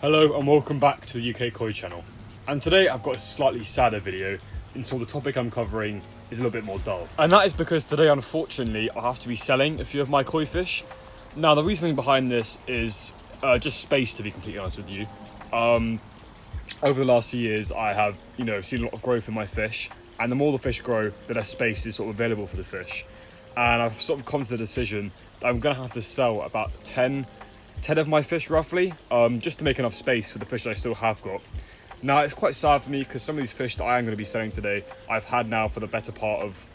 Hello and welcome back to the UK Koi channel. And today I've got a slightly sadder video, and so the topic I'm covering is a little bit more dull. And that is because today, unfortunately, I'll have to be selling a few of my koi fish. Now, the reasoning behind this is just space, to be completely honest with you. Over the last few years, I have, seen a lot of growth in my fish, and the more the fish grow, the less space is sort of available for the fish. And I've sort of come to the decision that I'm going to have to sell about 10 of my fish roughly, just to make enough space for the fish I still have got. Now, it's quite sad for me because some of these fish that I am going to be selling today, I've had now for the better part of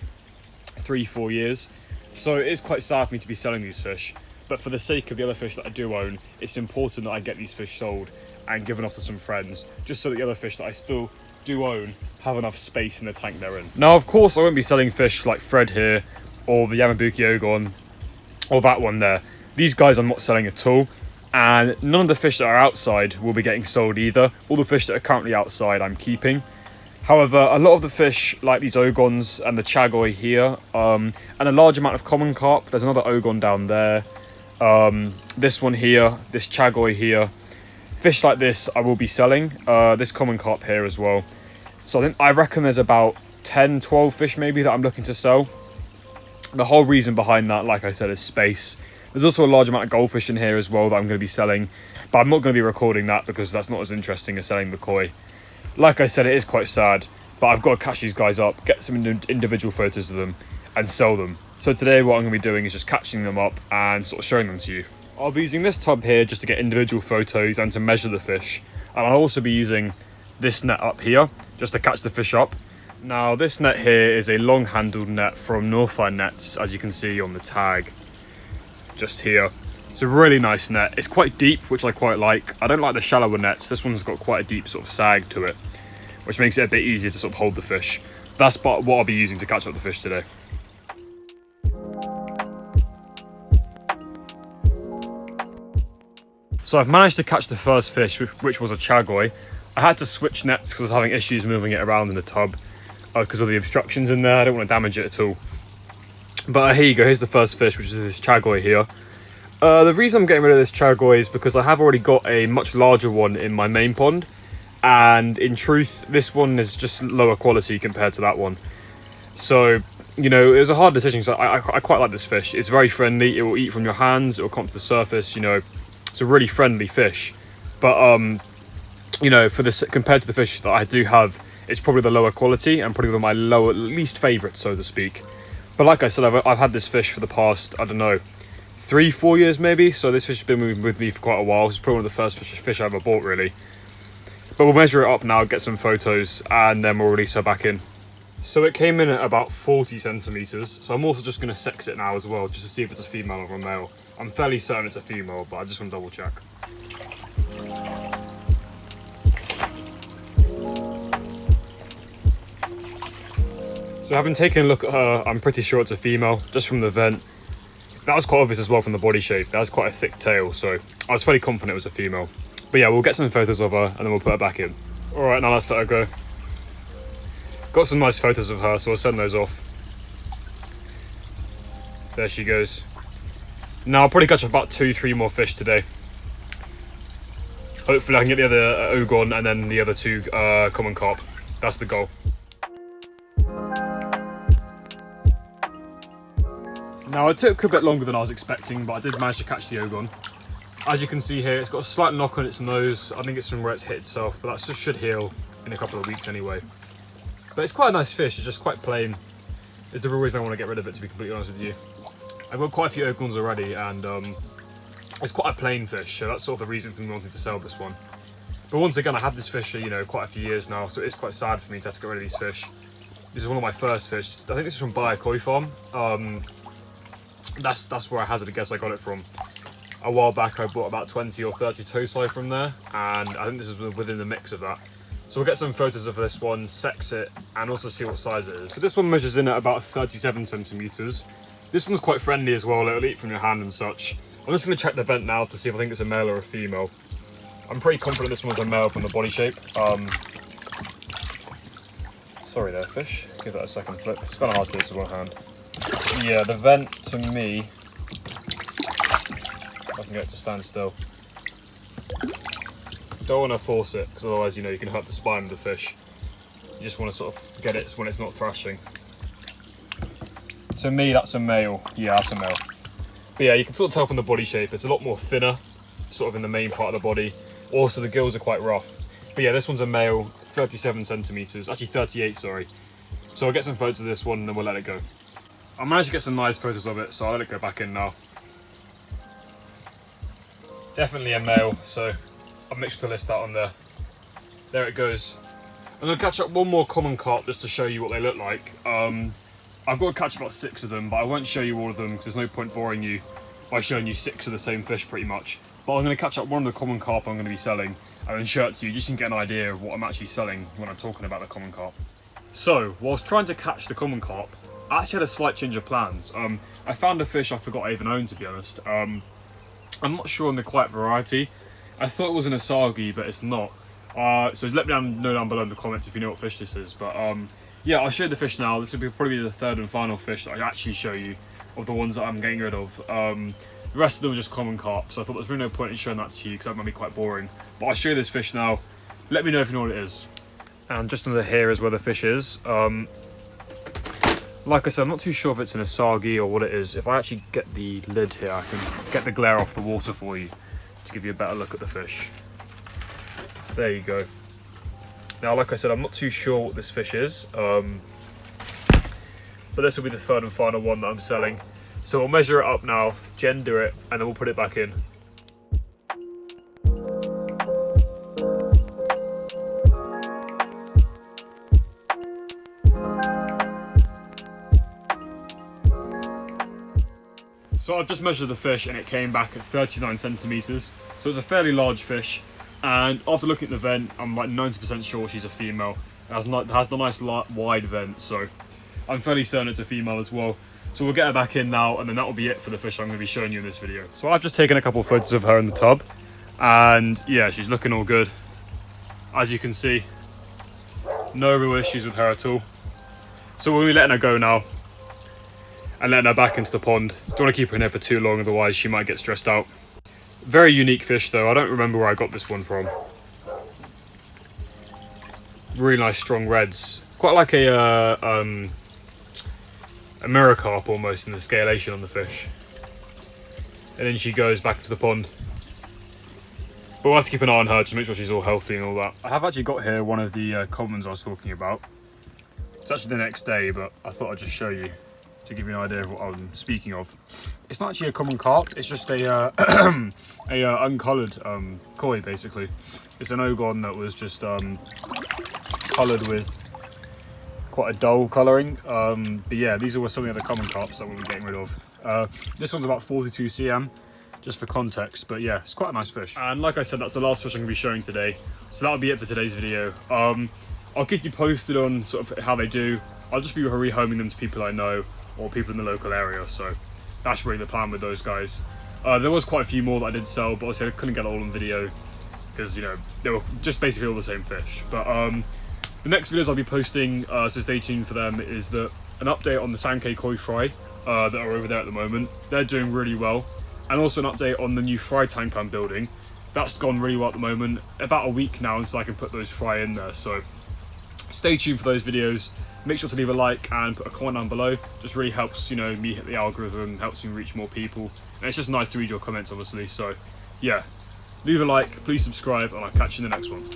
3-4 years. So it is quite sad for me to be selling these fish. But for the sake of the other fish that I do own, it's important that I get these fish sold and given off to some friends, just so that the other fish that I still do own have enough space in the tank they're in. Now, of course, I won't be selling fish like Fred here, or the Yamabuki Ogon, or that one there. These guys I'm not selling at all. And none of the fish that are outside will be getting sold either. All the fish that are currently outside I'm keeping. However, a lot of the fish, like these Ogons and the Chagoi here, and a large amount of common carp. There's another Ogon down there. This one here, this Chagoi here. Fish like this I will be selling. This common carp here as well. So I reckon there's about 10, 12 fish maybe that I'm looking to sell. The whole reason behind that, like I said, is space. There's also a large amount of goldfish in here as well that I'm going to be selling, but I'm not going to be recording that because that's not as interesting as selling the koi. Like I said, it is quite sad, but I've got to catch these guys up, get some individual photos of them, and sell them. So today what I'm going to be doing is just catching them up and sort of showing them to you. I'll be using this tub here just to get individual photos and to measure the fish, and I'll also be using this net up here just to catch the fish up. Now, this net here is a long-handled net from Northline Nets, as you can see on the tag. Just here. It's a really nice net. It's quite deep, which I quite like. I don't like the shallower nets. This one's got quite a deep sort of sag to it, which makes it a bit easier to sort of hold the fish. That's what I'll be using to catch up the fish today. So I've managed to catch the first fish, which was a Chagoi. I had to switch nets because I was having issues moving it around in the tub because of the obstructions in there. I don't want to damage it at all. But here you go, here's the first fish, which is this Chagoi here. The reason I'm getting rid of this Chagoi is because I have already got a much larger one in my main pond. And in truth, this one is just lower quality compared to that one. So, it was a hard decision because I quite like this fish. It's very friendly, it will eat from your hands, it will come to the surface, It's a really friendly fish. But, compared to the fish that I do have, it's probably the lower quality and probably my least favourite, so to speak. But like I said, I've had this fish for the past, 3-4 years maybe. So this fish has been with me for quite a while. It's probably one of the first fish I ever bought, really. But we'll measure it up now, get some photos, and then we'll release her back in. So it came in at about 40 centimetres. So I'm also just going to sex it now as well, just to see if it's a female or a male. I'm fairly certain it's a female, but I just want to double check. So having taken a look at her, I'm pretty sure it's a female, just from the vent. That was quite obvious as well from the body shape. That has quite a thick tail, so I was fairly confident it was a female. But yeah, we'll get some photos of her and then we'll put her back in. Alright, now let's let her go. Got some nice photos of her, so I'll send those off. There she goes. Now I'll probably catch about 2-3 more fish today. Hopefully I can get the other Ogon and then the other 2 common carp. That's the goal. Now, it took a bit longer than I was expecting, but I did manage to catch the Ogon. As you can see here, it's got a slight knock on its nose. I think it's from where it's hit itself, but that should heal in a couple of weeks anyway. But it's quite a nice fish, it's just quite plain. It's the real reason I want to get rid of it, to be completely honest with you. I've got quite a few Ogons already, and it's quite a plain fish, so that's sort of the reason for me wanting to sell this one. But once again, I have this fish for, quite a few years now, so it's quite sad for me to have to get rid of these fish. This is one of my first fish. I think this is from Baia Koi Farm. That's where I hazard a guess I got it from. A while back I bought about 20 or 30 Tosai from there, and I think this is within the mix of that. So we'll get some photos of this one, sex it, and also see what size it is. So this one measures in at about 37 centimetres. This one's quite friendly as well, it'll eat from your hand and such. I'm just going to check the vent now to see if I think it's a male or a female. I'm pretty confident this one's a male from the body shape. Sorry there, fish. Give that a second flip. It's kind of hard to do this with one hand. Yeah, the vent to me, if I can get it to stand still, don't want to force it, because otherwise, you know, you can hurt the spine of the fish. You just want to sort of get it when it's not thrashing. To me, that's a male. Yeah, that's a male. But yeah, you can sort of tell from the body shape, it's a lot more thinner, sort of in the main part of the body. Also, the gills are quite rough. But yeah, this one's a male, 37 centimeters, actually 38, sorry. So I'll get some photos of this one and then we'll let it go. I managed to get some nice photos of it, so I'll let it go back in now. Definitely a male, so I'll make sure to list that on there. There it goes. I'm going to catch up one more common carp just to show you what they look like. I've got to catch about 6 of them, but I won't show you all of them because there's no point boring you by showing you 6 of the same fish pretty much. But I'm going to catch up one of the common carp I'm going to be selling and then show it to you just to get an idea of what I'm actually selling when I'm talking about the common carp. So, whilst trying to catch the common carp, I actually had a slight change of plans. I found a fish I forgot I even owned, to be honest. I'm not sure on the quite variety. I thought it was an asagi, but it's not. So let me know down below in the comments if you know what fish this is. But yeah, I'll show you the fish now. This will probably be the third and final fish that I actually show you of the ones that I'm getting rid of. The rest of them are just common carp, so I thought there's really no point in showing that to you because that might be quite boring. But I'll show you this fish now. Let me know if you know what it is. And just under here is where the fish is. Like I said, I'm not too sure if it's an asagi or what it is. If I actually get the lid here, I can get the glare off the water for you to give you a better look at the fish. There you go. Now, like I said, I'm not too sure what this fish is, but this will be the third and final one that I'm selling. So we'll measure it up now, gender it, and then we'll put it back in. So I've just measured the fish and it came back at 39 centimeters. So it's a fairly large fish. And after looking at the vent, I'm like 90% sure she's a female. It has the nice wide vent, so I'm fairly certain it's a female as well. So we'll get her back in now, and then that will be it for the fish I'm going to be showing you in this video. So I've just taken a couple of photos of her in the tub, and yeah, she's looking all good. As you can see, no real issues with her at all. So we'll be letting her go now, and letting her back into the pond. Don't want to keep her in there for too long, otherwise she might get stressed out. Very unique fish though, I don't remember where I got this one from. Really nice strong reds. Quite like a mirror carp almost in the scalation on the fish. And then she goes back to the pond. But we'll have to keep an eye on her to make sure she's all healthy and all that. I have actually got here one of the commons I was talking about. It's actually the next day, but I thought I'd just show you to give you an idea of what I'm speaking of. It's not actually a common carp, it's just a uncoloured koi basically. It's an ogon that was just coloured with quite a dull colouring. But yeah, these are some of the other common carps that we'll be getting rid of. This one's about 42 cm, just for context, but yeah, it's quite a nice fish. And like I said, that's the last fish I'm going to be showing today. So that'll be it for today's video. I'll keep you posted on sort of how they do. I'll just be rehoming them to people I know or people in the local area, so that's really the plan with those guys. There was quite a few more that I did sell, but obviously I couldn't get it all on video because, you know, they were just basically all the same fish. But the next videos I'll be posting, so stay tuned for them, is an update on the Sankei koi fry that are over there at the moment. They're doing really well. And also an update on the new fry tank I'm building. That's gone really well at the moment. About a week now until I can put those fry in there, so stay tuned for those videos. Make sure to leave a like and put a comment down below. Just really helps, you know, me hit the algorithm, helps me reach more people. And it's just nice to read your comments, obviously. So yeah, leave a like, please subscribe, and I'll catch you in the next one.